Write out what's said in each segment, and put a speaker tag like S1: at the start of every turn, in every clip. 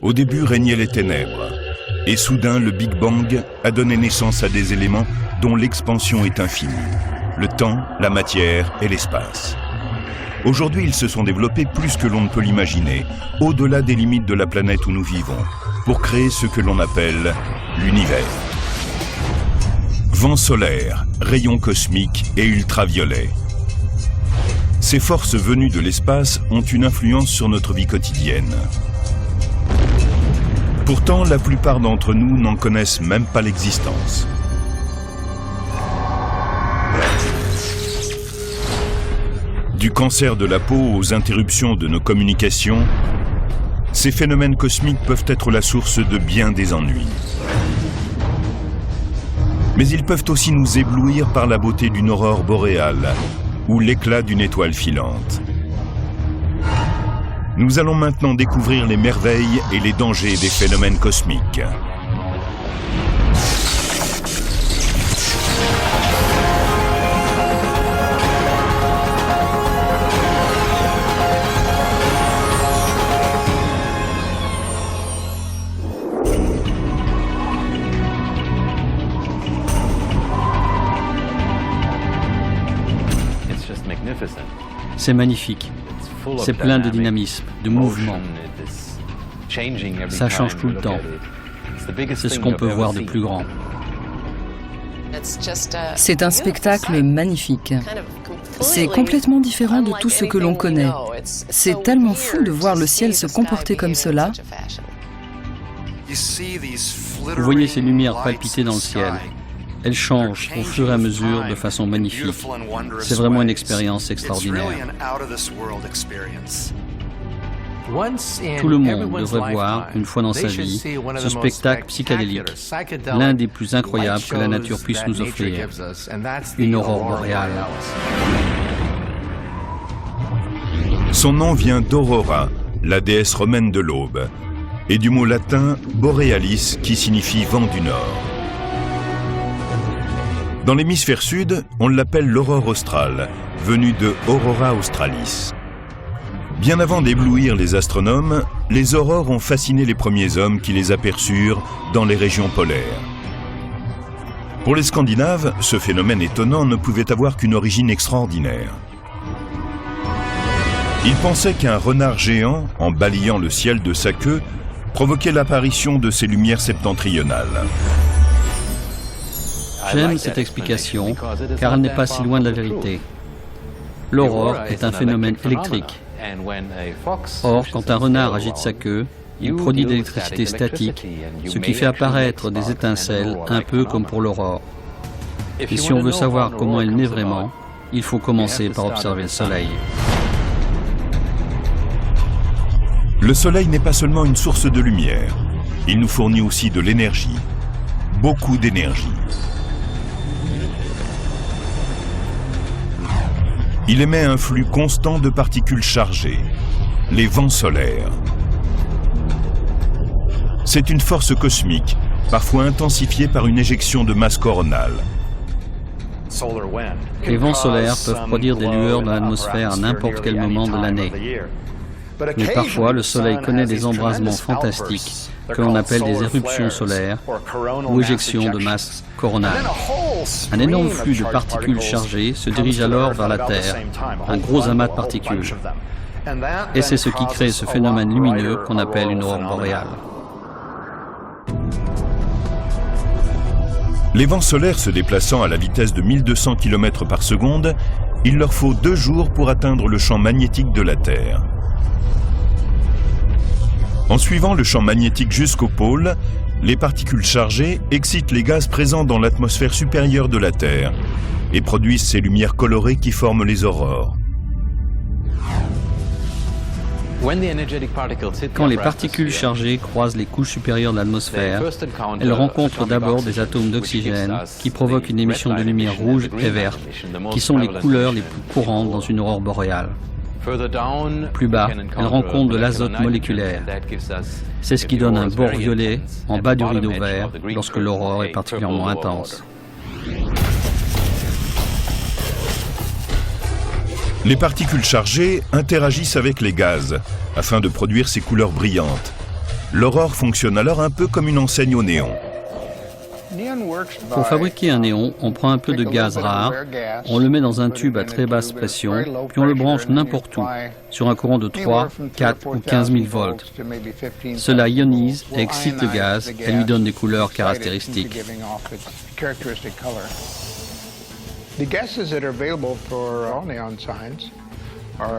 S1: Au début régnaient les ténèbres, et soudain le Big Bang a donné naissance à des éléments dont l'expansion est infinie, le temps, la matière et l'espace. Aujourd'hui, ils se sont développés plus que l'on ne peut l'imaginer, au-delà des limites de la planète où nous vivons, pour créer ce que l'on appelle l'univers. Vents solaires, rayons cosmiques et ultraviolets. Ces forces venues de l'espace ont une influence sur notre vie quotidienne. Pourtant, la plupart d'entre nous n'en connaissent même pas l'existence. Du cancer de la peau aux interruptions de nos communications, ces phénomènes cosmiques peuvent être la source de bien des ennuis. Mais ils peuvent aussi nous éblouir par la beauté d'une aurore boréale ou l'éclat d'une étoile filante. Nous allons maintenant découvrir les merveilles et les dangers des phénomènes cosmiques.
S2: C'est magnifique, c'est plein de dynamisme, de mouvement. Ça change tout le temps. C'est ce qu'on peut voir de plus grand.
S3: C'est un spectacle magnifique. C'est complètement différent de tout ce que l'on connaît. C'est tellement fou de voir le ciel se comporter comme cela.
S2: Vous voyez ces lumières palpiter dans le ciel. Elles changent au fur et à mesure de façon magnifique. C'est vraiment une expérience extraordinaire. Tout le monde devrait voir, une fois dans sa vie, ce spectacle psychédélique, l'un des plus incroyables que la nature puisse nous offrir, une aurore boréale.
S1: Son nom vient d'Aurora, la déesse romaine de l'aube, et du mot latin borealis qui signifie vent du nord. Dans l'hémisphère sud, on l'appelle l'aurore australe, venue de Aurora australis. Bien avant d'éblouir les astronomes, les aurores ont fasciné les premiers hommes qui les aperçurent dans les régions polaires. Pour les Scandinaves, ce phénomène étonnant ne pouvait avoir qu'une origine extraordinaire. Ils pensaient qu'un renard géant, en balayant le ciel de sa queue, provoquait l'apparition de ces lumières septentrionales.
S2: J'aime cette explication, car elle n'est pas si loin de la vérité. L'aurore est un phénomène électrique. Or, quand un renard agite sa queue, il produit de l'électricité statique, ce qui fait apparaître des étincelles, un peu comme pour l'aurore. Et si on veut savoir comment elle naît vraiment, il faut commencer par observer le Soleil.
S1: Le Soleil n'est pas seulement une source de lumière, il nous fournit aussi de l'énergie, beaucoup d'énergie. Il émet un flux constant de particules chargées, les vents solaires. C'est une force cosmique, parfois intensifiée par une éjection de masse coronale.
S2: Les vents solaires peuvent produire des lueurs dans l'atmosphère à n'importe quel moment de l'année. Mais parfois, le Soleil connaît des embrasements fantastiques que l'on appelle des éruptions solaires ou éjections de masse coronale. Un énorme flux de particules chargées se dirige alors vers la Terre, un gros amas de particules. Et c'est ce qui crée ce phénomène lumineux qu'on appelle une aurore boréale.
S1: Les vents solaires se déplaçant à la vitesse de 1200 km par seconde, il leur faut 2 jours pour atteindre le champ magnétique de la Terre. En suivant le champ magnétique jusqu'au pôle, les particules chargées excitent les gaz présents dans l'atmosphère supérieure de la Terre et produisent ces lumières colorées qui forment les aurores.
S2: Quand les particules chargées croisent les couches supérieures de l'atmosphère, elles rencontrent d'abord des atomes d'oxygène qui provoquent une émission de lumière rouge et verte, qui sont les couleurs les plus courantes dans une aurore boréale. Plus bas, elles rencontrent de l'azote moléculaire. C'est ce qui donne un bord violet en bas du rideau vert lorsque l'aurore est particulièrement intense.
S1: Les particules chargées interagissent avec les gaz afin de produire ces couleurs brillantes. L'aurore fonctionne alors un peu comme une enseigne au néon.
S2: Pour fabriquer un néon, on prend un peu de gaz rare, on le met dans un tube à très basse pression, puis on le branche n'importe où, sur un courant de 3, 4 ou 15 000 volts. Cela ionise et excite le gaz et lui donne des couleurs caractéristiques.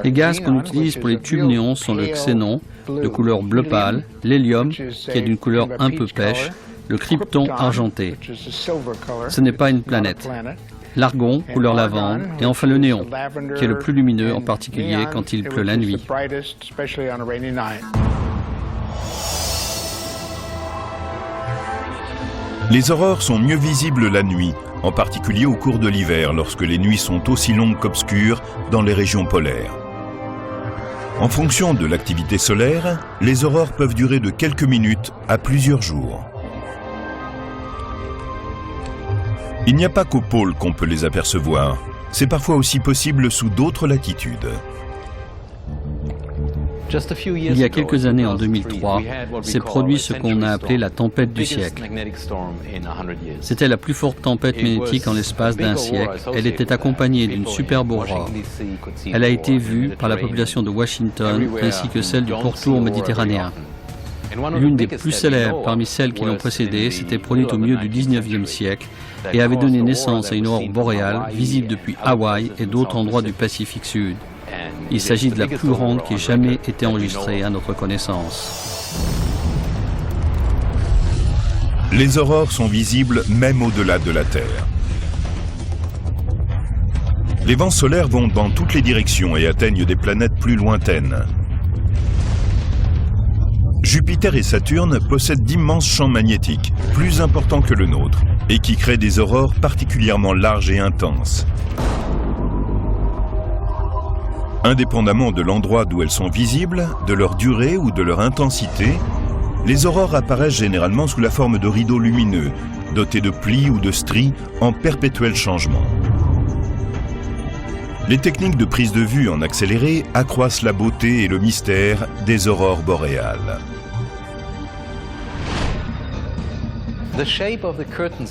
S2: Les gaz qu'on utilise pour les tubes néons sont le xénon, de couleur bleu pâle, l'hélium, qui est d'une couleur un peu pêche, le krypton argenté. Ce n'est pas une planète. L'argon, couleur lavande, et enfin le néon, qui est le plus lumineux, en particulier quand il pleut la nuit.
S1: Les aurores sont mieux visibles la nuit, en particulier au cours de l'hiver, lorsque les nuits sont aussi longues qu'obscures dans les régions polaires. En fonction de l'activité solaire, les aurores peuvent durer de quelques minutes à plusieurs jours. Il n'y a pas qu'au pôle qu'on peut les apercevoir. C'est parfois aussi possible sous d'autres latitudes.
S2: Il y a quelques années, en 2003, s'est produit ce qu'on a appelé la tempête du siècle. C'était la plus forte tempête magnétique en l'espace d'un siècle. Elle était accompagnée d'une superbe aurore. Elle a été vue par la population de Washington ainsi que celle du pourtour méditerranéen. L'une des plus célèbres parmi celles qui l'ont précédée s'était produite au milieu du 19e siècle et avait donné naissance à une aurore boréale visible depuis Hawaï et d'autres endroits du Pacifique Sud. Il s'agit de la plus grande qui ait jamais été enregistrée à notre connaissance.
S1: Les aurores sont visibles même au-delà de la Terre. Les vents solaires vont dans toutes les directions et atteignent des planètes plus lointaines. Jupiter et Saturne possèdent d'immenses champs magnétiques, plus importants que le nôtre, et qui créent des aurores particulièrement larges et intenses. Indépendamment de l'endroit d'où elles sont visibles, de leur durée ou de leur intensité, les aurores apparaissent généralement sous la forme de rideaux lumineux, dotés de plis ou de stries en perpétuel changement. Les techniques de prise de vue en accéléré accroissent la beauté et le mystère des aurores boréales.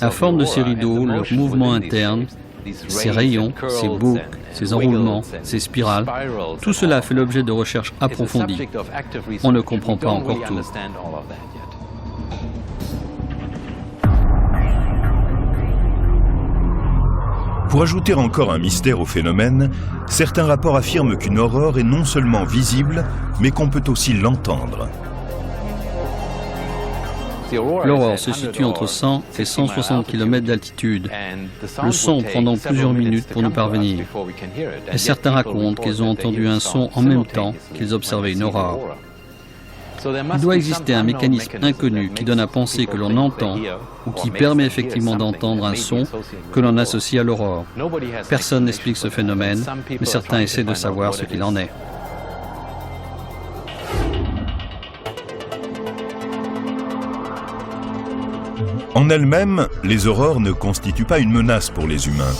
S2: La forme de ces rideaux, leur mouvement interne, ces rayons, ces boucles, ces enroulements, ces spirales, tout cela fait l'objet de recherches approfondies. On ne comprend pas encore tout.
S1: Pour ajouter encore un mystère au phénomène, certains rapports affirment qu'une aurore est non seulement visible, mais qu'on peut aussi l'entendre.
S2: L'aurore se situe entre 100 et 160 km d'altitude. Le son prend donc plusieurs minutes pour nous parvenir. Et certains racontent qu'ils ont entendu un son en même temps qu'ils observaient une aurore. Il doit exister un mécanisme inconnu qui donne à penser que l'on entend ou qui permet effectivement d'entendre un son que l'on associe à l'aurore. Personne n'explique ce phénomène, mais certains essaient de savoir ce qu'il en est.
S1: En elles-mêmes, les aurores ne constituent pas une menace pour les humains.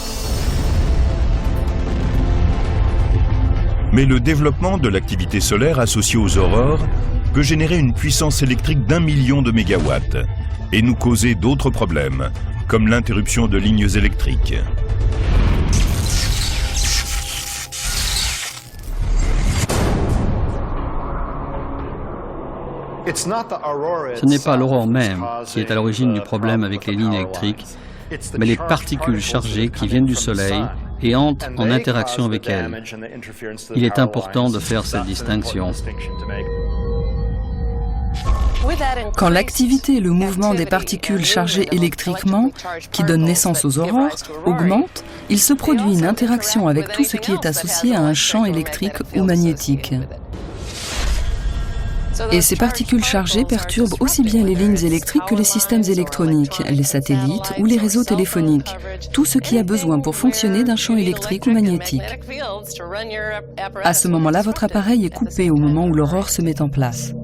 S1: Mais le développement de l'activité solaire associée aux aurores peut générer une puissance électrique d'1 million de mégawatts et nous causer d'autres problèmes, comme l'interruption de lignes électriques.
S2: Ce n'est pas l'aurore même qui est à l'origine du problème avec les lignes électriques, mais les particules chargées qui viennent du Soleil et entrent en interaction avec elles. Il est important de faire cette distinction.
S3: Quand l'activité et le mouvement des particules chargées électriquement, qui donnent naissance aux aurores, augmentent, il se produit une interaction avec tout ce qui est associé à un champ électrique ou magnétique. Et ces particules chargées perturbent aussi bien les lignes électriques que les systèmes électroniques, les satellites ou les réseaux téléphoniques, tout ce qui a besoin pour fonctionner d'un champ électrique ou magnétique. À ce moment-là, votre appareil est coupé au moment où l'aurore se met en place.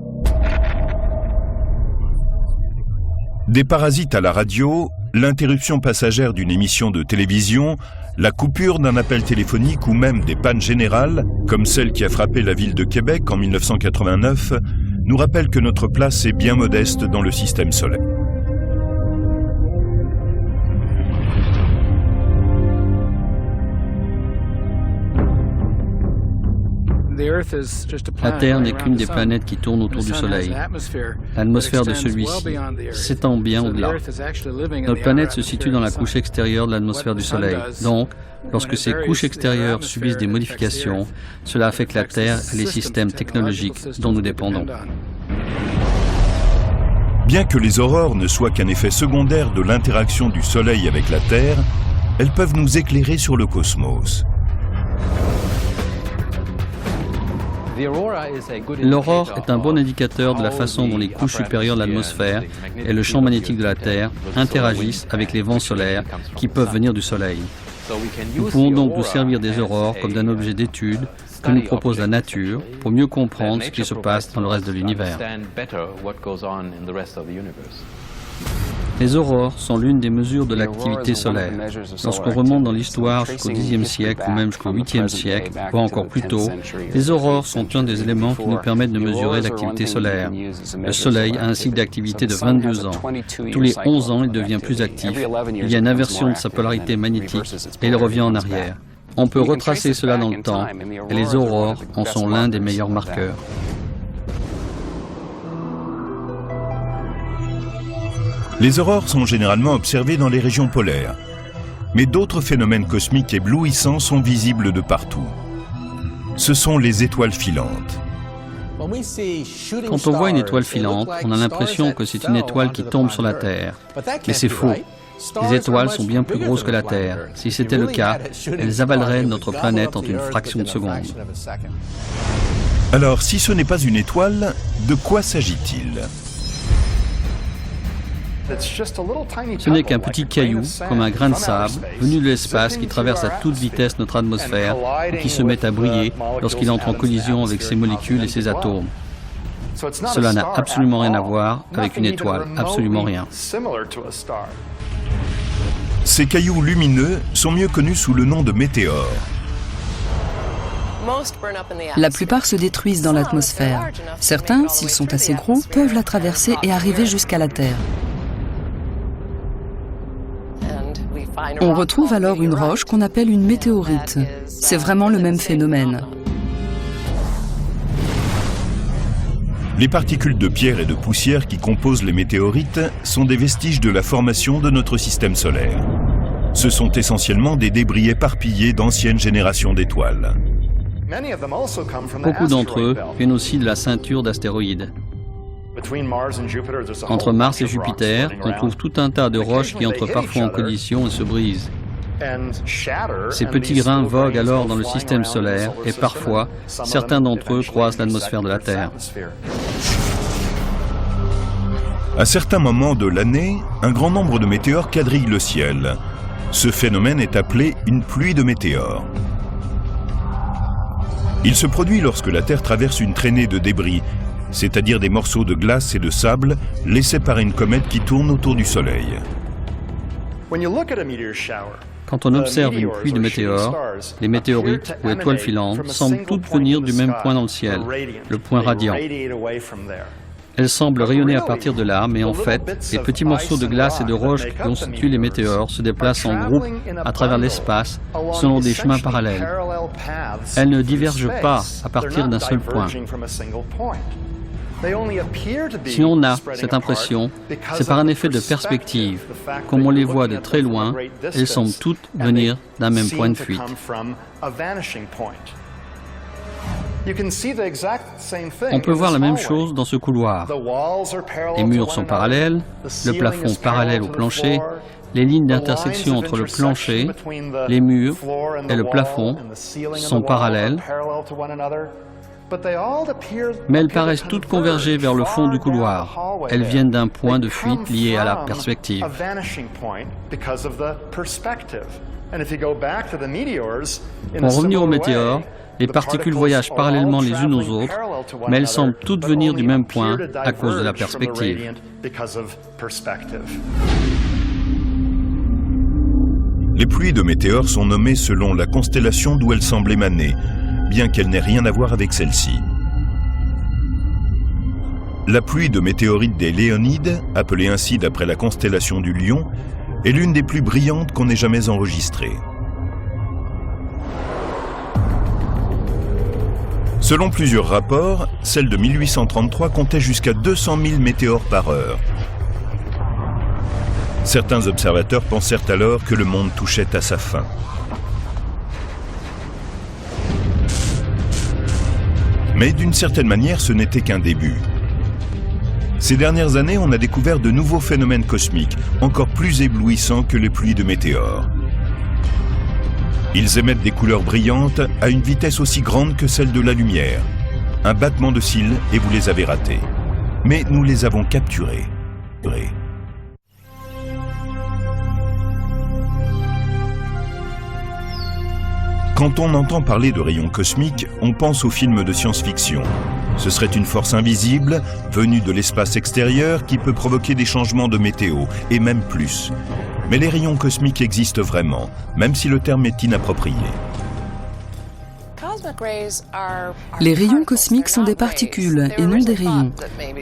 S1: Des parasites à la radio, l'interruption passagère d'une émission de télévision, la coupure d'un appel téléphonique ou même des pannes générales, comme celle qui a frappé la ville de Québec en 1989, nous rappelle que notre place est bien modeste dans le système solaire.
S2: La Terre n'est qu'une des planètes qui tournent autour du Soleil. L'atmosphère de celui-ci s'étend bien au-delà. Notre planète se situe dans la couche extérieure de l'atmosphère du Soleil. Donc, lorsque ces couches extérieures subissent des modifications, cela affecte la Terre et les systèmes technologiques dont nous dépendons.
S1: Bien que les aurores ne soient qu'un effet secondaire de l'interaction du Soleil avec la Terre, elles peuvent nous éclairer sur le cosmos.
S2: L'aurore est un bon indicateur de la façon dont les couches supérieures de l'atmosphère et le champ magnétique de la Terre interagissent avec les vents solaires qui peuvent venir du Soleil. Nous pouvons donc nous servir des aurores comme d'un objet d'étude que nous propose la nature pour mieux comprendre ce qui se passe dans le reste de l'univers. Les aurores sont l'une des mesures de l'activité solaire. Lorsqu'on remonte dans l'histoire jusqu'au Xe siècle ou même jusqu'au 8e siècle, voire encore plus tôt, les aurores sont un des éléments qui nous permettent de mesurer l'activité solaire. Le Soleil a un cycle d'activité de 22 ans. Tous les 11 ans, il devient plus actif. Il y a une inversion de sa polarité magnétique et il revient en arrière. On peut retracer cela dans le temps et les aurores en sont l'un des meilleurs marqueurs.
S1: Les aurores sont généralement observées dans les régions polaires, mais d'autres phénomènes cosmiques éblouissants sont visibles de partout. Ce sont les étoiles filantes.
S2: Quand on voit une étoile filante, on a l'impression que c'est une étoile qui tombe sur la Terre. Mais c'est faux. Les étoiles sont bien plus grosses que la Terre. Si c'était le cas, elles avaleraient notre planète en une fraction de seconde.
S1: Alors, si ce n'est pas une étoile, de quoi s'agit-il ?
S2: Ce n'est qu'un petit caillou, comme un grain de sable, venu de l'espace qui traverse à toute vitesse notre atmosphère et qui se met à briller lorsqu'il entre en collision avec ses molécules et ses atomes. Cela n'a absolument rien à voir avec une étoile, absolument rien.
S1: Ces cailloux lumineux sont mieux connus sous le nom de météores.
S3: La plupart se détruisent dans l'atmosphère. Certains, s'ils sont assez gros, peuvent la traverser et arriver jusqu'à la Terre. On retrouve alors une roche qu'on appelle une météorite. C'est vraiment le même phénomène.
S1: Les particules de pierre et de poussière qui composent les météorites sont des vestiges de la formation de notre système solaire. Ce sont essentiellement des débris éparpillés d'anciennes générations d'étoiles.
S2: Beaucoup d'entre eux viennent aussi de la ceinture d'astéroïdes. Entre Mars et Jupiter, on trouve tout un tas de roches qui entrent parfois en collision et se brisent. Ces petits grains voguent alors dans le système solaire et parfois, certains d'entre eux croisent l'atmosphère de la Terre.
S1: À certains moments de l'année, un grand nombre de météores quadrillent le ciel. Ce phénomène est appelé une pluie de météores. Il se produit lorsque la Terre traverse une traînée de débris, c'est-à-dire des morceaux de glace et de sable laissés par une comète qui tourne autour du Soleil.
S2: Quand on observe une pluie de météores, les météorites ou étoiles filantes semblent toutes venir du même point dans le ciel, le point radiant. Elles semblent rayonner à partir de là, mais en fait, les petits morceaux de glace et de roche qui constituent les météores se déplacent en groupe à travers l'espace selon des chemins parallèles. Elles ne divergent pas à partir d'un seul point. Si on a cette impression, c'est par un effet de perspective. Comme on les voit de très loin, elles semblent toutes venir d'un même point de fuite. On peut voir la même chose dans ce couloir. Les murs sont parallèles, le plafond parallèle au plancher, les lignes d'intersection entre le plancher, les murs et le plafond sont parallèles, mais elles paraissent toutes converger vers le fond du couloir. Elles viennent d'un point de fuite lié à la perspective. Pour revenir aux météores, les particules voyagent parallèlement les unes aux autres, mais elles semblent toutes venir du même point à cause de la perspective.
S1: Les pluies de météores sont nommées selon la constellation d'où elles semblent émaner, bien qu'elles n'aient rien à voir avec celle-ci. La pluie de météorites des Léonides, appelée ainsi d'après la constellation du Lion, est l'une des plus brillantes qu'on ait jamais enregistrées. Selon plusieurs rapports, celle de 1833 comptait jusqu'à 200 000 météores par heure. Certains observateurs pensèrent alors que le monde touchait à sa fin. Mais d'une certaine manière, ce n'était qu'un début. Ces dernières années, on a découvert de nouveaux phénomènes cosmiques, encore plus éblouissants que les pluies de météores. Ils émettent des couleurs brillantes à une vitesse aussi grande que celle de la lumière. Un battement de cils et vous les avez ratés. Mais nous les avons capturés. Quand on entend parler de rayons cosmiques, on pense aux films de science-fiction. Ce serait une force invisible, venue de l'espace extérieur, qui peut provoquer des changements de météo, et même plus. Mais les rayons cosmiques existent vraiment, même si le terme est inapproprié.
S3: Les rayons cosmiques sont des particules et non des rayons.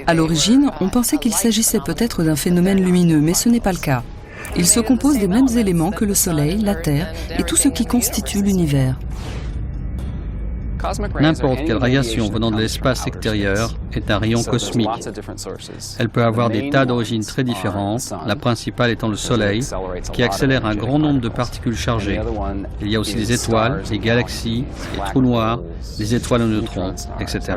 S3: À l'origine, on pensait qu'il s'agissait peut-être d'un phénomène lumineux, mais ce n'est pas le cas. Ils se composent des mêmes éléments que le Soleil, la Terre et tout ce qui constitue l'univers.
S2: N'importe quelle radiation venant de l'espace extérieur est un rayon cosmique. Elle peut avoir des tas d'origines très différentes, la principale étant le Soleil, qui accélère un grand nombre de particules chargées. Il y a aussi des étoiles, des galaxies, des trous noirs, des étoiles aux neutrons, etc.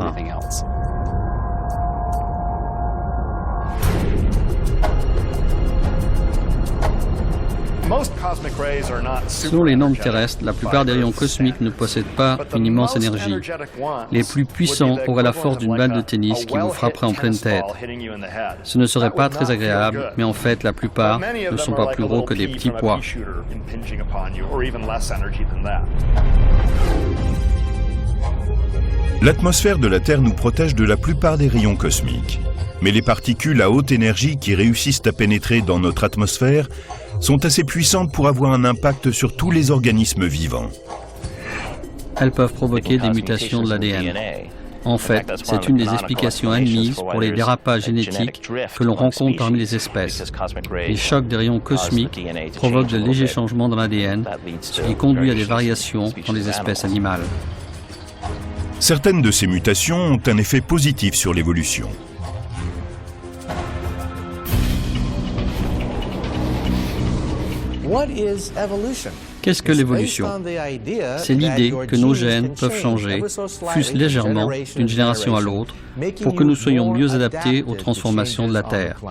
S2: Selon les normes terrestres, la plupart des rayons cosmiques ne possèdent pas une immense énergie. Les plus puissants auraient la force d'une balle de tennis qui vous frapperait en pleine tête. Ce ne serait pas très agréable, mais en fait, la plupart ne sont pas plus gros que des petits pois.
S1: L'atmosphère de la Terre nous protège de la plupart des rayons cosmiques. Mais les particules à haute énergie qui réussissent à pénétrer dans notre atmosphère sont assez puissantes pour avoir un impact sur tous les organismes vivants.
S2: Elles peuvent provoquer des mutations de l'ADN. En fait, c'est une des explications admises pour les dérapages génétiques que l'on rencontre parmi les espèces. Les chocs des rayons cosmiques provoquent de légers changements dans l'ADN, ce qui conduit à des variations dans les espèces animales.
S1: Certaines de ces mutations ont un effet positif sur l'évolution.
S2: Qu'est-ce que l'évolution? C'est l'idée que nos gènes peuvent changer, fût-ce légèrement, d'une génération à l'autre, pour que nous soyons mieux adaptés aux transformations de la Terre.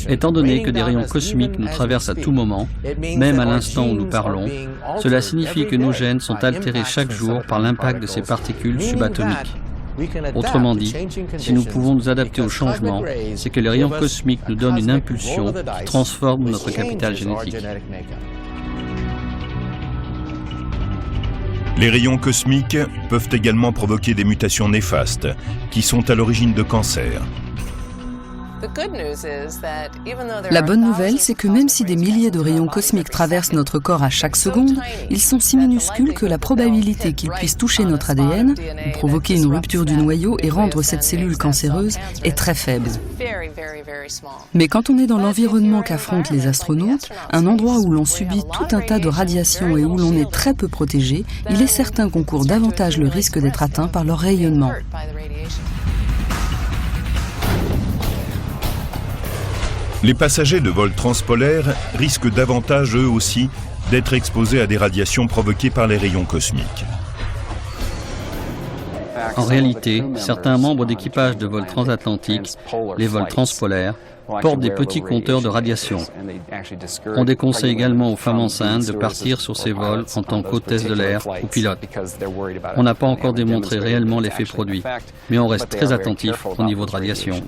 S2: Étant donné que des rayons cosmiques nous traversent à tout moment, même à l'instant où nous parlons, cela signifie que nos gènes sont altérés chaque jour par l'impact de ces particules subatomiques. Autrement dit, si nous pouvons nous adapter au changement, c'est que les rayons cosmiques nous donnent une impulsion qui transforme notre capital génétique.
S1: Les rayons cosmiques peuvent également provoquer des mutations néfastes, qui sont à l'origine de cancers.
S3: La bonne nouvelle, c'est que même si des milliers de rayons cosmiques traversent notre corps à chaque seconde, ils sont si minuscules que la probabilité qu'ils puissent toucher notre ADN, ou provoquer une rupture du noyau et rendre cette cellule cancéreuse, est très faible. Mais quand on est dans l'environnement qu'affrontent les astronautes, un endroit où l'on subit tout un tas de radiations et où l'on est très peu protégé, il est certain qu'on court davantage le risque d'être atteint par leur rayonnement.
S1: Les passagers de vols transpolaires risquent davantage, eux aussi, d'être exposés à des radiations provoquées par les rayons cosmiques.
S2: En réalité, certains membres d'équipage de vols transatlantiques, les vols transpolaires, portent des petits compteurs de radiation. On déconseille également aux femmes enceintes de partir sur ces vols en tant qu'hôtesse de l'air ou pilote. On n'a pas encore démontré réellement l'effet produit, mais on reste très attentif au niveau de radiation.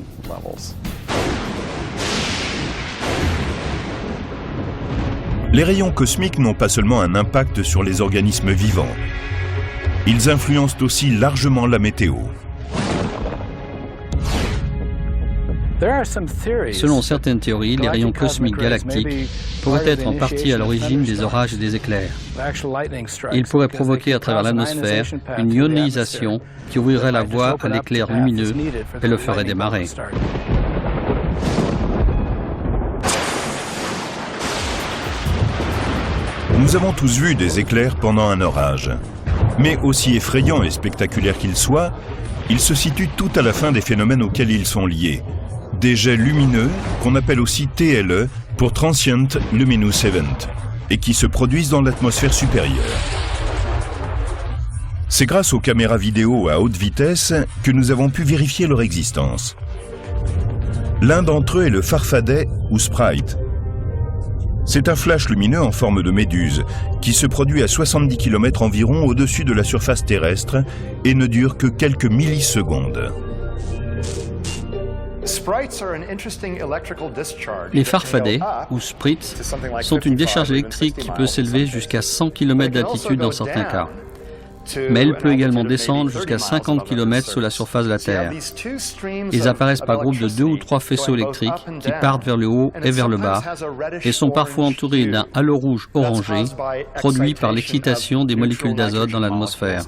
S1: Les rayons cosmiques n'ont pas seulement un impact sur les organismes vivants. Ils influencent aussi largement la météo.
S2: Selon certaines théories, les rayons cosmiques galactiques pourraient être en partie à l'origine des orages et des éclairs. Ils pourraient provoquer à travers l'atmosphère une ionisation qui ouvrirait la voie à l'éclair lumineux et le ferait démarrer.
S1: Nous avons tous vu des éclairs pendant un orage. Mais aussi effrayants et spectaculaires qu'ils soient, ils se situent tout à la fin des phénomènes auxquels ils sont liés. Des jets lumineux, qu'on appelle aussi TLE, pour Transient Luminous Event, et qui se produisent dans l'atmosphère supérieure. C'est grâce aux caméras vidéo à haute vitesse que nous avons pu vérifier leur existence. L'un d'entre eux est le Farfadet ou Sprite. C'est un flash lumineux en forme de méduse qui se produit à 70 km environ au-dessus de la surface terrestre et ne dure que quelques millisecondes.
S2: Les farfadets, ou sprites, sont une décharge électrique qui peut s'élever jusqu'à 100 km d'altitude dans certains cas. Mais elle peut également descendre jusqu'à 50 km sous la surface de la Terre. Ils apparaissent par groupes de 2 ou 3 faisceaux électriques qui partent vers le haut et vers le bas et sont parfois entourés d'un halo rouge orangé produit par l'excitation des molécules d'azote dans l'atmosphère.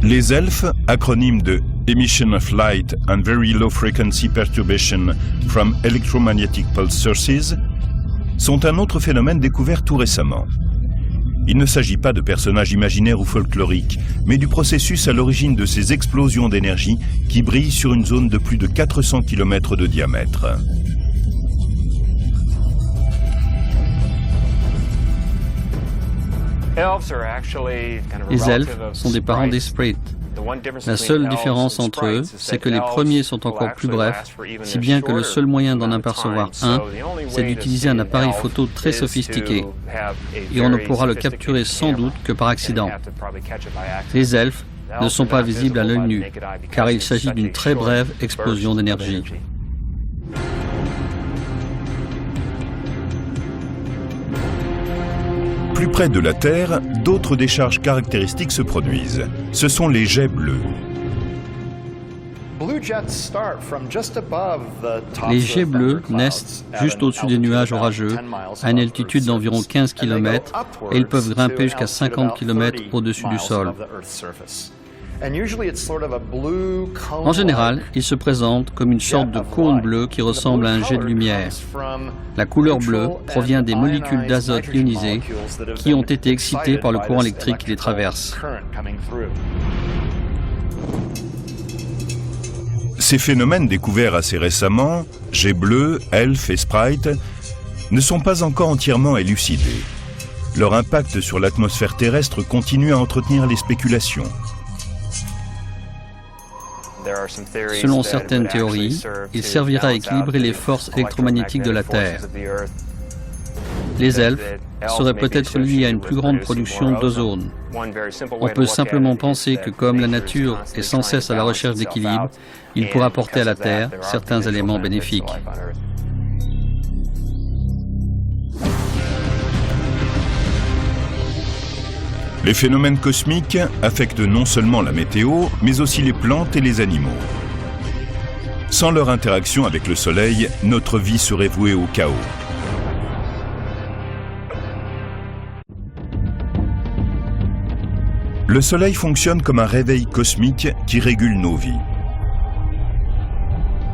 S1: Les ELF, acronyme de Emission of Light and Very Low Frequency Perturbation from Electromagnetic Pulse Sources, sont un autre phénomène découvert tout récemment. Il ne s'agit pas de personnages imaginaires ou folkloriques, mais du processus à l'origine de ces explosions d'énergie qui brillent sur une zone de plus de 400 km de diamètre.
S2: Les elfes sont des parents des sprites. La seule différence entre eux, c'est que les premiers sont encore plus brefs, si bien que le seul moyen d'en apercevoir un, c'est d'utiliser un appareil photo très sophistiqué. Et on ne pourra le capturer sans doute que par accident. Les elfes ne sont pas visibles à l'œil nu, car il s'agit d'une très brève explosion d'énergie.
S1: Plus près de la Terre, d'autres décharges caractéristiques se produisent. Ce sont les jets bleus.
S2: Les jets bleus naissent juste au-dessus des nuages orageux, à une altitude d'environ 15 km, et ils peuvent grimper jusqu'à 50 km au-dessus du sol. En général, ils se présentent comme une sorte de cône bleu qui ressemble à un jet de lumière. La couleur bleue provient des molécules d'azote ionisées qui ont été excitées par le courant électrique qui les traverse.
S1: Ces phénomènes découverts assez récemment, jets bleus, elfes et sprites, ne sont pas encore entièrement élucidés. Leur impact sur l'atmosphère terrestre continue à entretenir les spéculations.
S2: Selon certaines théories, il servira à équilibrer les forces électromagnétiques de la Terre. Les elfes seraient peut-être liés à une plus grande production d'ozone. On peut simplement penser que comme la nature est sans cesse à la recherche d'équilibre, il pourra apporter à la Terre certains éléments bénéfiques.
S1: Les phénomènes cosmiques affectent non seulement la météo, mais aussi les plantes et les animaux. Sans leur interaction avec le Soleil, notre vie serait vouée au chaos. Le Soleil fonctionne comme un réveil cosmique qui régule nos vies.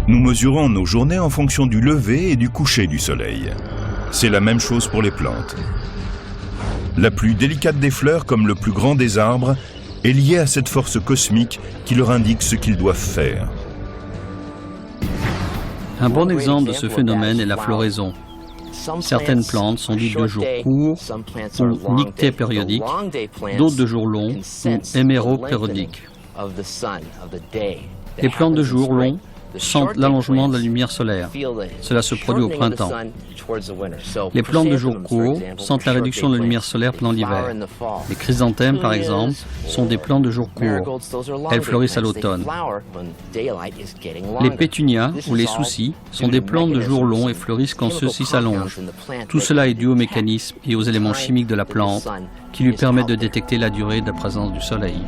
S1: Nous mesurons nos journées en fonction du lever et du coucher du Soleil. C'est la même chose pour les plantes. La plus délicate des fleurs, comme le plus grand des arbres, est liée à cette force cosmique qui leur indique ce qu'ils doivent faire.
S2: Un bon exemple de ce phénomène est la floraison. Certaines plantes sont dites de jours courts ou nictépériodiques, d'autres de jours longs ou héméropériodiques. Les plantes de jours longs sentent l'allongement de la lumière solaire. Cela se produit au printemps. Les plantes de jour court sentent la réduction de la lumière solaire pendant l'hiver. Les chrysanthèmes, par exemple, sont des plantes de jour court. Elles fleurissent à l'automne. Les pétunias ou les soucis sont des plantes de jour long et fleurissent quand ceux-ci s'allongent. Tout cela est dû au mécanisme et aux éléments chimiques de la plante qui lui permettent de détecter la durée de la présence du soleil.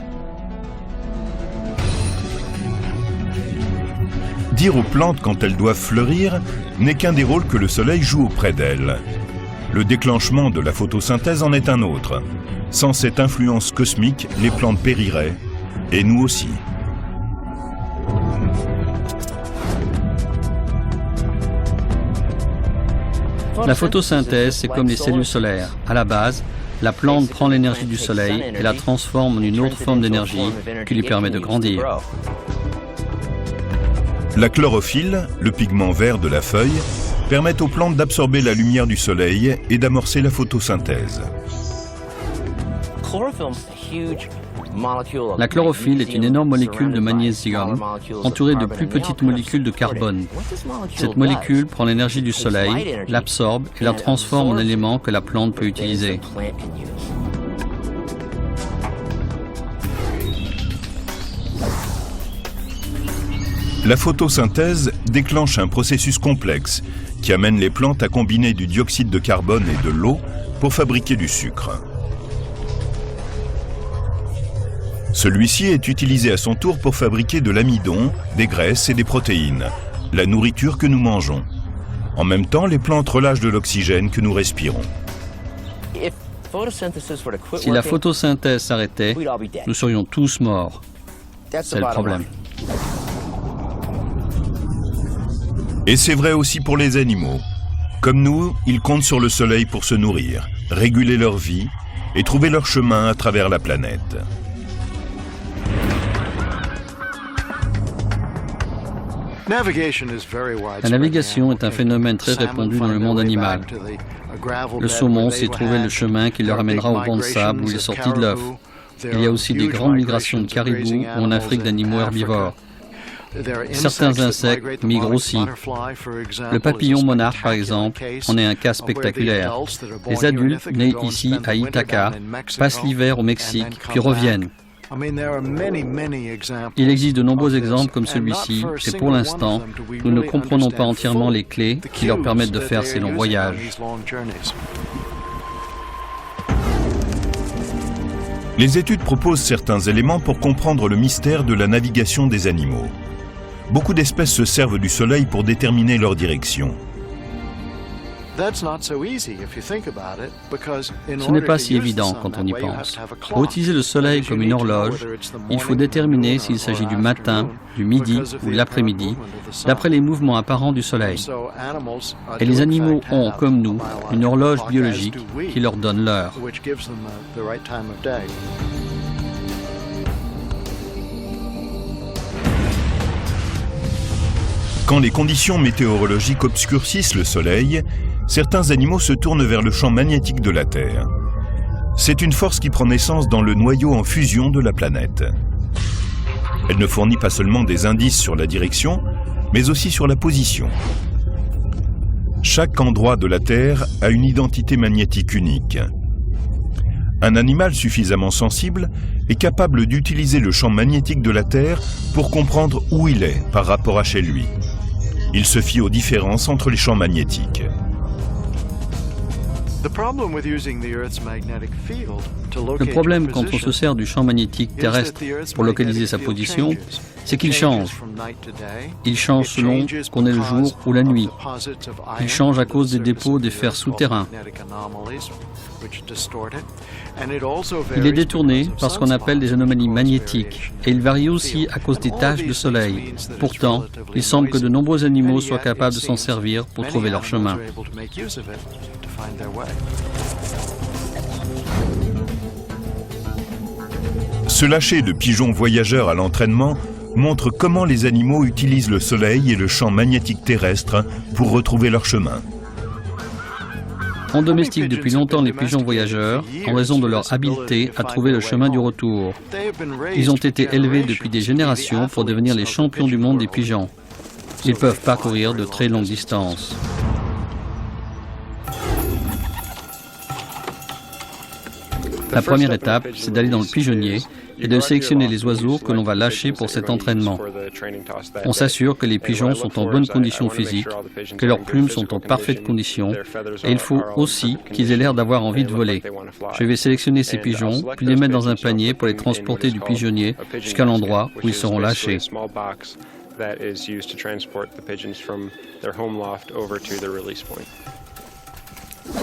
S1: Dire aux plantes quand elles doivent fleurir n'est qu'un des rôles que le soleil joue auprès d'elles. Le déclenchement de la photosynthèse en est un autre. Sans cette influence cosmique, les plantes périraient, et nous aussi.
S2: La photosynthèse, c'est comme les cellules solaires. À la base, la plante prend l'énergie du soleil et la transforme en une autre forme d'énergie qui lui permet de grandir.
S1: La chlorophylle, le pigment vert de la feuille, permet aux plantes d'absorber la lumière du soleil et d'amorcer la photosynthèse.
S2: La chlorophylle est une énorme molécule de magnésium entourée de plus petites molécules de carbone. Cette molécule prend l'énergie du soleil, l'absorbe et la transforme en élément que la plante peut utiliser.
S1: La photosynthèse déclenche un processus complexe qui amène les plantes à combiner du dioxyde de carbone et de l'eau pour fabriquer du sucre. Celui-ci est utilisé à son tour pour fabriquer de l'amidon, des graisses et des protéines, la nourriture que nous mangeons. En même temps, les plantes relâchent de l'oxygène que nous respirons.
S2: Si la photosynthèse s'arrêtait, nous serions tous morts. C'est le problème.
S1: Et c'est vrai aussi pour les animaux. Comme nous, ils comptent sur le soleil pour se nourrir, réguler leur vie et trouver leur chemin à travers la planète.
S2: La navigation est un phénomène très répandu dans le monde animal. Le saumon sait trouver le chemin qui le ramènera au banc de sable où il est sorti de l'œuf. Il y a aussi des grandes migrations de caribous ou en Afrique d'animaux herbivores. Certains insectes migrent aussi. Le papillon monarque, par exemple, en est un cas spectaculaire. Les adultes, nés ici à Ithaca, passent l'hiver au Mexique, puis reviennent. Il existe de nombreux exemples comme celui-ci, et pour l'instant, nous ne comprenons pas entièrement les clés qui leur permettent de faire ces longs voyages.
S1: Les études proposent certains éléments pour comprendre le mystère de la navigation des animaux. Beaucoup d'espèces se servent du soleil pour déterminer leur direction.
S2: Ce n'est pas si évident quand on y pense. Pour utiliser le soleil comme une horloge, il faut déterminer s'il s'agit du matin, du midi ou de l'après-midi, d'après les mouvements apparents du soleil. Et les animaux ont, comme nous, une horloge biologique qui leur donne l'heure.
S1: Quand les conditions météorologiques obscurcissent le soleil, certains animaux se tournent vers le champ magnétique de la Terre. C'est une force qui prend naissance dans le noyau en fusion de la planète. Elle ne fournit pas seulement des indices sur la direction, mais aussi sur la position. Chaque endroit de la Terre a une identité magnétique unique. Un animal suffisamment sensible est capable d'utiliser le champ magnétique de la Terre pour comprendre où il est par rapport à chez lui. Il se fie aux différences entre les champs magnétiques.
S2: Le problème quand on se sert du champ magnétique terrestre pour localiser sa position, c'est qu'il change. Il change selon qu'on est le jour ou la nuit. Il change à cause des dépôts des fers souterrains. Il est détourné par ce qu'on appelle des anomalies magnétiques et il varie aussi à cause des taches de soleil. Pourtant, il semble que de nombreux animaux soient capables de s'en servir pour trouver leur chemin.
S1: Ce lâcher de pigeons voyageurs à l'entraînement montre comment les animaux utilisent le soleil et le champ magnétique terrestre pour retrouver leur chemin.
S2: On domestique depuis longtemps les pigeons voyageurs en raison de leur habileté à trouver le chemin du retour. Ils ont été élevés depuis des générations pour devenir les champions du monde des pigeons. Ils peuvent parcourir de très longues distances. La première étape, c'est d'aller dans le pigeonnier et de sélectionner les oiseaux que l'on va lâcher pour cet entraînement. On s'assure que les pigeons sont en bonne condition physique, que leurs plumes sont en parfaite condition, et il faut aussi qu'ils aient l'air d'avoir envie de voler. Je vais sélectionner ces pigeons, puis les mettre dans un panier pour les transporter du pigeonnier jusqu'à l'endroit où ils seront lâchés.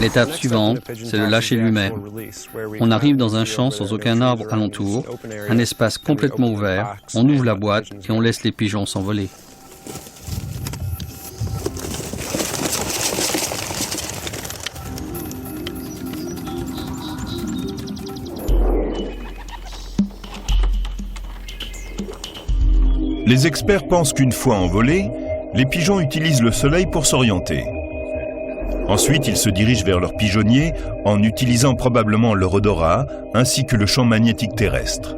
S2: L'étape suivante, c'est le lâcher lui-même. On arrive dans un champ sans aucun arbre alentour, un espace complètement ouvert, on ouvre la boîte et on laisse les pigeons s'envoler.
S1: Les experts pensent qu'une fois envolés, les pigeons utilisent le soleil pour s'orienter. Ensuite, ils se dirigent vers leur pigeonnier en utilisant probablement leur odorat ainsi que le champ magnétique terrestre.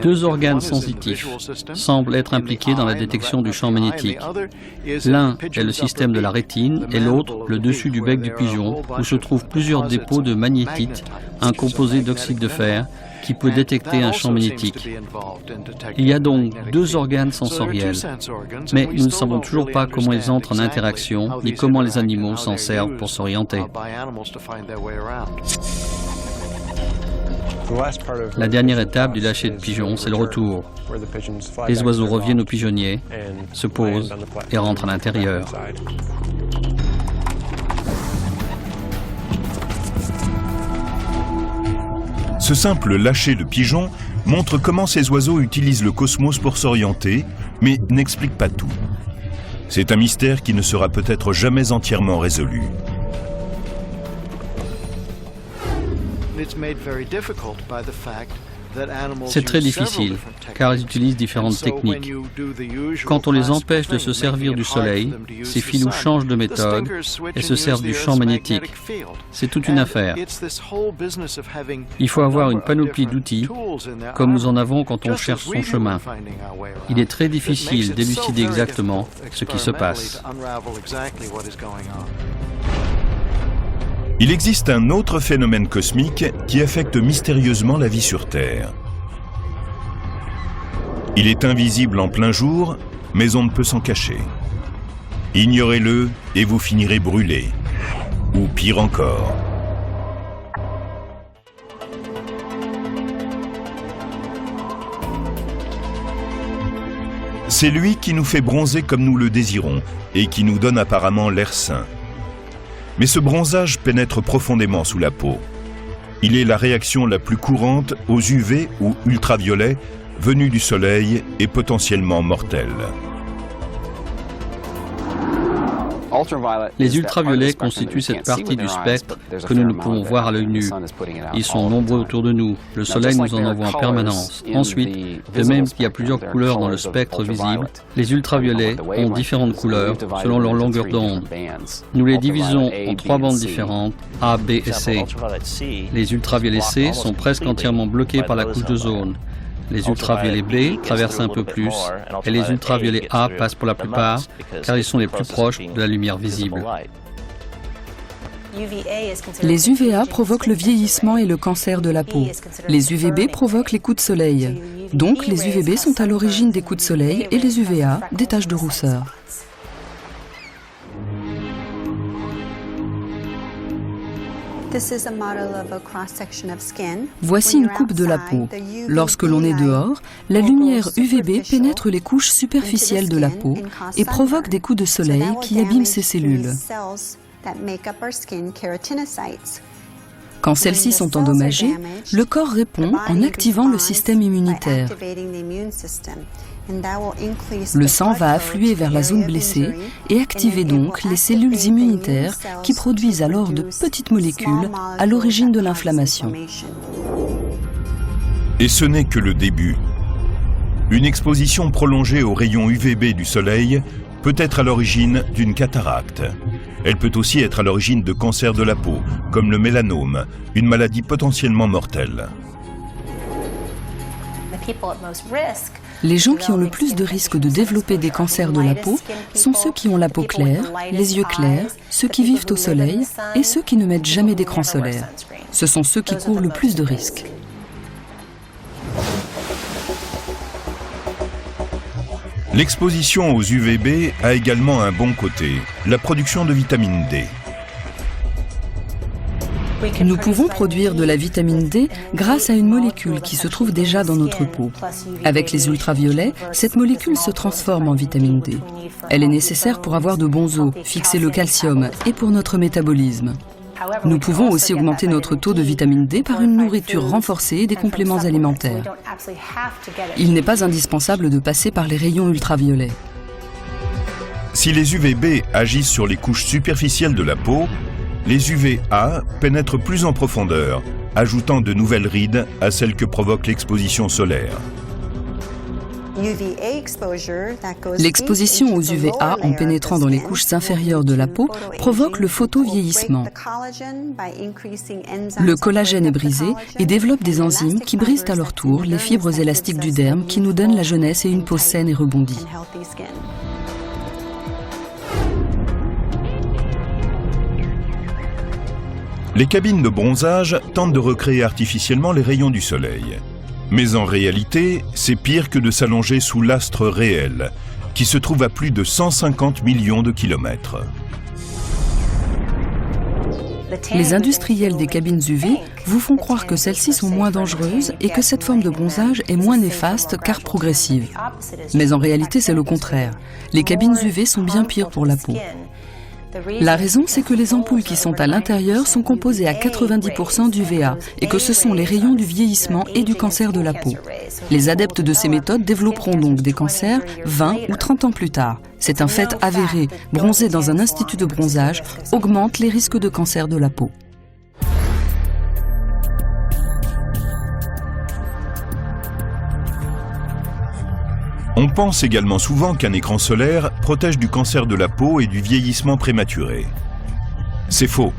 S2: Deux organes sensitifs semblent être impliqués dans la détection du champ magnétique. L'un est le système de la rétine et l'autre le dessus du bec du pigeon où se trouvent plusieurs dépôts de magnétite, un composé d'oxyde de fer, qui peut détecter un champ magnétique. Il y a donc deux organes sensoriels, mais nous ne savons toujours pas comment ils entrent en interaction ni comment les animaux s'en servent pour s'orienter. La dernière étape du lâcher de pigeons, c'est le retour. Les oiseaux reviennent au pigeonnier, se posent et rentrent à l'intérieur.
S1: Ce simple lâcher de pigeons montre comment ces oiseaux utilisent le cosmos pour s'orienter, mais n'explique pas tout. C'est un mystère qui ne sera peut-être jamais entièrement résolu.
S2: C'est très difficile, car ils utilisent différentes techniques. Quand on les empêche de se servir du soleil, ces filous changent de méthode et se servent du champ magnétique. C'est toute une affaire. Il faut avoir une panoplie d'outils, comme nous en avons quand on cherche son chemin. Il est très difficile d'élucider exactement ce qui se passe.
S1: Il existe un autre phénomène cosmique qui affecte mystérieusement la vie sur Terre. Il est invisible en plein jour, mais on ne peut s'en cacher. Ignorez-le et vous finirez brûlé. Ou pire encore. C'est lui qui nous fait bronzer comme nous le désirons et qui nous donne apparemment l'air sain. Mais ce bronzage pénètre profondément sous la peau. Il est la réaction la plus courante aux UV ou ultraviolets venus du soleil et potentiellement mortels.
S2: Les ultraviolets constituent cette partie du spectre que nous ne pouvons voir à l'œil nu. Ils sont nombreux autour de nous. Le soleil nous en envoie en permanence. Ensuite, de même qu'il y a plusieurs couleurs dans le spectre visible, les ultraviolets ont différentes couleurs selon leur longueur d'onde. Nous les divisons en trois bandes différentes, A, B et C. Les ultraviolets C sont presque entièrement bloqués par la couche d'ozone. Les ultraviolets B traversent un peu plus et les ultraviolets A passent pour la plupart car ils sont les plus proches de la lumière visible.
S3: Les UVA provoquent le vieillissement et le cancer de la peau. Les UVB provoquent les coups de soleil. Donc les UVB sont à l'origine des coups de soleil et les UVA des taches de rousseur. Voici une coupe de la peau. Lorsque l'on est dehors, la lumière UVB pénètre les couches superficielles de la peau et provoque des coups de soleil qui abîment ces cellules. Quand celles-ci sont endommagées, le corps répond en activant le système immunitaire. Le sang va affluer vers la zone blessée et activer donc les cellules immunitaires qui produisent alors de petites molécules à l'origine de l'inflammation.
S1: Et ce n'est que le début. Une exposition prolongée aux rayons UVB du soleil peut être à l'origine d'une cataracte. Elle peut aussi être à l'origine de cancers de la peau, comme le mélanome, une maladie potentiellement mortelle.
S3: Les gens qui ont le plus de risques de développer des cancers de la peau sont ceux qui ont la peau claire, les yeux clairs, ceux qui vivent au soleil et ceux qui ne mettent jamais d'écran solaire. Ce sont ceux qui courent le plus de risques.
S1: L'exposition aux UVB a également un bon côté, la production de vitamine D.
S3: Nous pouvons produire de la vitamine D grâce à une molécule qui se trouve déjà dans notre peau. Avec les ultraviolets, cette molécule se transforme en vitamine D. Elle est nécessaire pour avoir de bons os, fixer le calcium et pour notre métabolisme. Nous pouvons aussi augmenter notre taux de vitamine D par une nourriture renforcée et des compléments alimentaires. Il n'est pas indispensable de passer par les rayons ultraviolets.
S1: Si les UVB agissent sur les couches superficielles de la peau, les UVA pénètrent plus en profondeur, ajoutant de nouvelles rides à celles que provoque l'exposition solaire.
S3: L'exposition aux UVA en pénétrant dans les couches inférieures de la peau provoque le photovieillissement. Le collagène est brisé et développe des enzymes qui brisent à leur tour les fibres élastiques du derme qui nous donnent la jeunesse et une peau saine et rebondie.
S1: Les cabines de bronzage tentent de recréer artificiellement les rayons du soleil. Mais en réalité, c'est pire que de s'allonger sous l'astre réel, qui se trouve à plus de 150 millions de kilomètres.
S3: Les industriels des cabines UV vous font croire que celles-ci sont moins dangereuses et que cette forme de bronzage est moins néfaste car progressive. Mais en réalité, c'est le contraire. Les cabines UV sont bien pires pour la peau. La raison, c'est que les ampoules qui sont à l'intérieur sont composées à 90% d'UVA et que ce sont les rayons du vieillissement et du cancer de la peau. Les adeptes de ces méthodes développeront donc des cancers 20 ou 30 ans plus tard. C'est un fait avéré. Bronzer dans un institut de bronzage augmente les risques de cancer de la peau.
S1: On pense également souvent qu'un écran solaire protège du cancer de la peau et du vieillissement prématuré. C'est faux.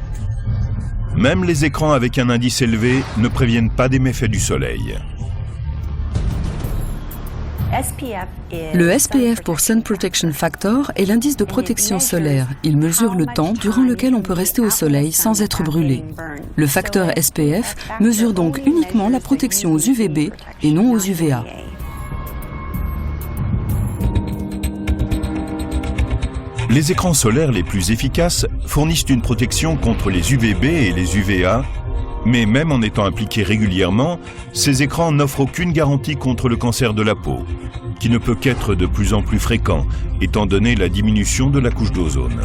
S1: Même les écrans avec un indice élevé ne préviennent pas des méfaits du soleil.
S3: Le SPF pour Sun Protection Factor est l'indice de protection solaire. Il mesure le temps durant lequel on peut rester au soleil sans être brûlé. Le facteur SPF mesure donc uniquement la protection aux UVB et non aux UVA.
S1: Les écrans solaires les plus efficaces fournissent une protection contre les UVB et les UVA, mais même en étant appliqués régulièrement, ces écrans n'offrent aucune garantie contre le cancer de la peau, qui ne peut qu'être de plus en plus fréquent, étant donné la diminution de la couche d'ozone.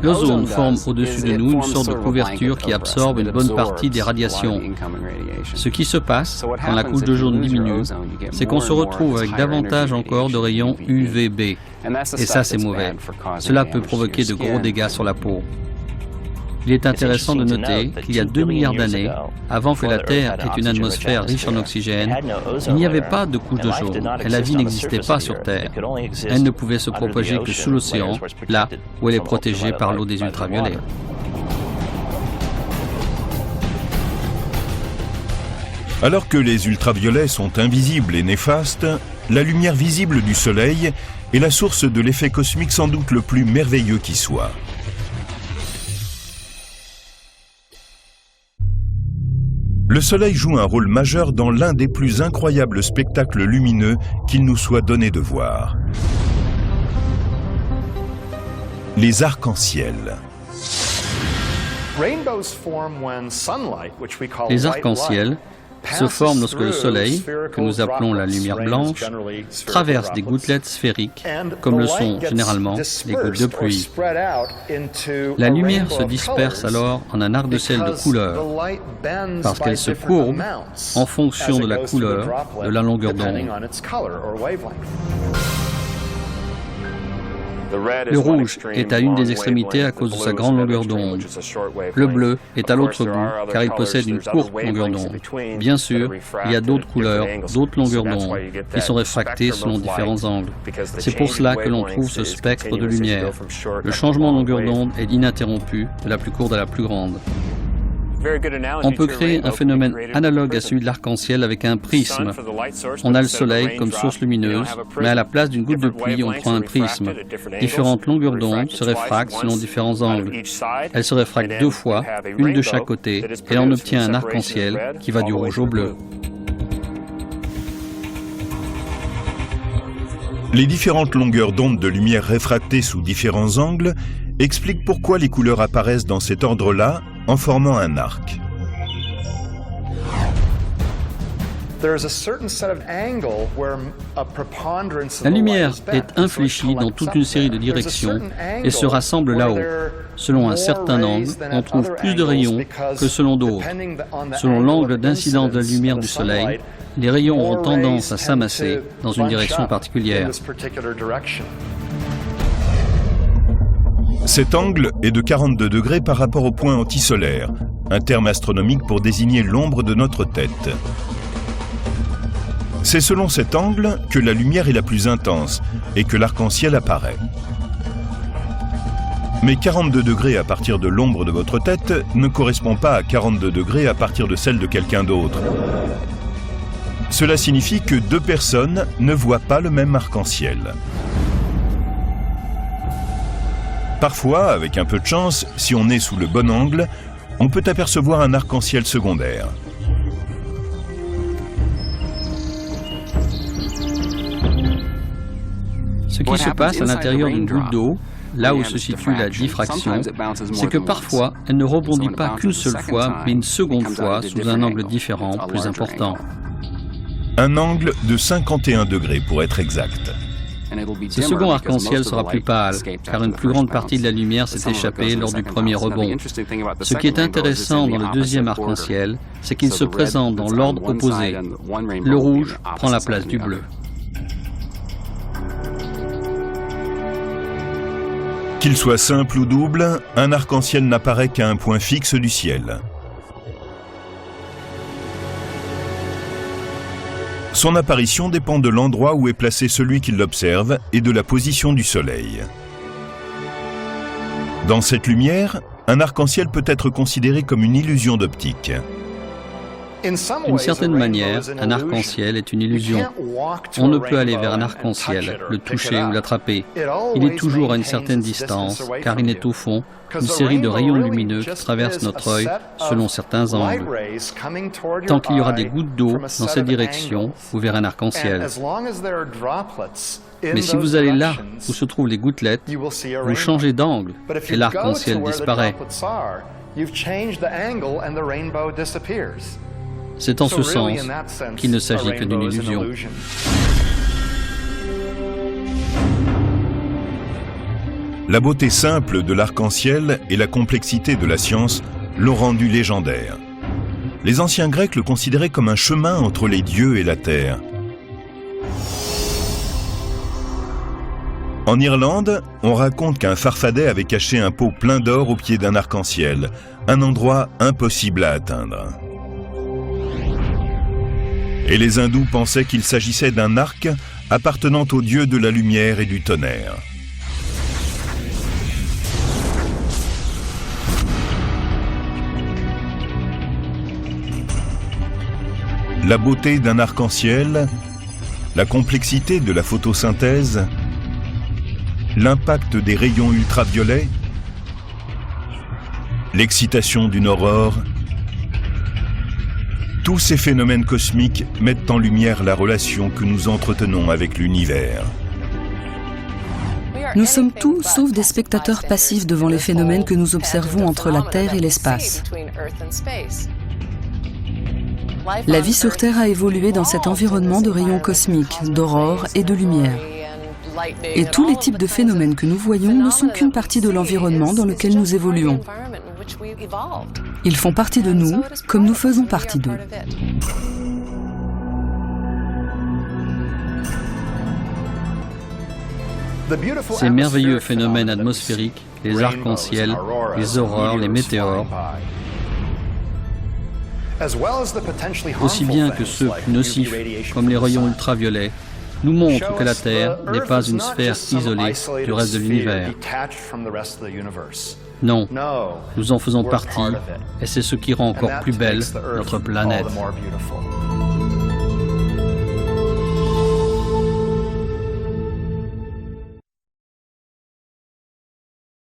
S2: L'ozone forme au-dessus de nous une sorte de couverture qui absorbe une bonne partie des radiations. Ce qui se passe quand la couche d'ozone diminue, c'est qu'on se retrouve avec davantage encore de rayons UVB. Et ça, c'est mauvais. Cela peut provoquer de gros dégâts sur la peau. Il est intéressant de noter qu'il y a 2 milliards d'années, avant que la Terre ait une atmosphère riche en oxygène, il n'y avait pas de couche d'ozone et la vie n'existait pas sur Terre. Elle ne pouvait se propager que sous l'océan, là où elle est protégée par l'eau des ultraviolets.
S1: Alors que les ultraviolets sont invisibles et néfastes, la lumière visible du Soleil est la source de l'effet cosmique sans doute le plus merveilleux qui soit. Le Soleil joue un rôle majeur dans l'un des plus incroyables spectacles lumineux qu'il nous soit donné de voir. Les arcs-en-ciel.
S2: Les arcs-en-ciel se forment lorsque le Soleil, que nous appelons la lumière blanche, traverse des gouttelettes sphériques, comme le sont généralement les gouttes de pluie. La lumière se disperse alors en un arc-de-ciel de couleur, parce qu'elle se courbe en fonction de la couleur de la longueur d'onde. Le rouge est à une des extrémités à cause de sa grande longueur d'onde. Le bleu est à l'autre bout car il possède une courte longueur d'onde. Bien sûr, il y a d'autres couleurs, d'autres longueurs d'onde qui sont réfractées selon différents angles. C'est pour cela que l'on trouve ce spectre de lumière. Le changement de longueur d'onde est ininterrompu de la plus courte à la plus grande. On peut créer un phénomène analogue à celui de l'arc-en-ciel avec un prisme. On a le soleil comme source lumineuse, mais à la place d'une goutte de pluie, on prend un prisme. Différentes longueurs d'onde se réfractent selon différents angles. Elles se réfractent 2 fois, une de chaque côté, et on obtient un arc-en-ciel qui va du rouge au bleu.
S1: Les différentes longueurs d'onde de lumière réfractées sous différents angles expliquent pourquoi les couleurs apparaissent dans cet ordre-là en formant un arc.
S2: La lumière est infléchie dans toute une série de directions et se rassemble là-haut. Selon un certain angle, on trouve plus de rayons que selon d'autres. Selon l'angle d'incidence de la lumière du soleil, les rayons auront tendance à s'amasser dans une direction particulière.
S1: Cet angle est de 42 degrés par rapport au point antisolaire, un terme astronomique pour désigner l'ombre de notre tête. C'est selon cet angle que la lumière est la plus intense et que l'arc-en-ciel apparaît. Mais 42 degrés à partir de l'ombre de votre tête ne correspond pas à 42 degrés à partir de celle de quelqu'un d'autre. Cela signifie que 2 personnes ne voient pas le même arc-en-ciel. Parfois, avec un peu de chance, si on est sous le bon angle, on peut apercevoir un arc-en-ciel secondaire.
S2: Ce qui se passe à l'intérieur d'une goutte d'eau, là où se situe la diffraction, c'est que parfois, elle ne rebondit pas qu'une seule fois, mais une seconde fois sous un angle différent, plus important.
S1: Un angle de 51 degrés pour être exact.
S2: Ce second arc-en-ciel sera plus pâle, car une plus grande partie de la lumière s'est échappée lors du premier rebond. Ce qui est intéressant dans le deuxième arc-en-ciel, c'est qu'il se présente dans l'ordre opposé. Le rouge prend la place du bleu.
S1: Qu'il soit simple ou double, un arc-en-ciel n'apparaît qu'à un point fixe du ciel. Son apparition dépend de l'endroit où est placé celui qui l'observe et de la position du soleil. Dans cette lumière, un arc-en-ciel peut être considéré comme une illusion d'optique.
S2: D'une certaine manière, un arc-en-ciel est une illusion. On ne peut aller vers un arc-en-ciel, le toucher ou l'attraper. Il est toujours à une certaine distance, car il est au fond une série de rayons lumineux qui traversent notre œil selon certains angles. Tant qu'il y aura des gouttes d'eau dans cette direction, vous verrez un arc-en-ciel. Mais si vous allez là où se trouvent les gouttelettes, vous changez d'angle et l'arc-en-ciel disparaît. C'est en ce sens qu'il ne s'agit que d'une illusion.
S1: La beauté simple de l'arc-en-ciel et la complexité de la science l'ont rendu légendaire. Les anciens Grecs le considéraient comme un chemin entre les dieux et la terre. En Irlande, on raconte qu'un farfadet avait caché un pot plein d'or au pied d'un arc-en-ciel, un endroit impossible à atteindre. Et les hindous pensaient qu'il s'agissait d'un arc appartenant aux dieux de la lumière et du tonnerre. La beauté d'un arc-en-ciel, la complexité de la photosynthèse, l'impact des rayons ultraviolets, l'excitation d'une aurore, tous ces phénomènes cosmiques mettent en lumière la relation que nous entretenons avec l'univers.
S3: Nous sommes tous sauf des spectateurs passifs devant les phénomènes que nous observons entre la Terre et l'espace. La vie sur Terre a évolué dans cet environnement de rayons cosmiques, d'aurores et de lumière. Et tous les types de phénomènes que nous voyons ne sont qu'une partie de l'environnement dans lequel nous évoluons. Ils font partie de nous, comme nous faisons partie d'eux.
S2: Ces merveilleux phénomènes atmosphériques, les arcs-en-ciel, les aurores, les météores, aussi bien que ceux plus nocifs, comme les rayons ultraviolets, nous montrent que la Terre n'est pas une sphère isolée du reste de l'univers. Non, nous en faisons partie et c'est ce qui rend encore plus belle notre planète.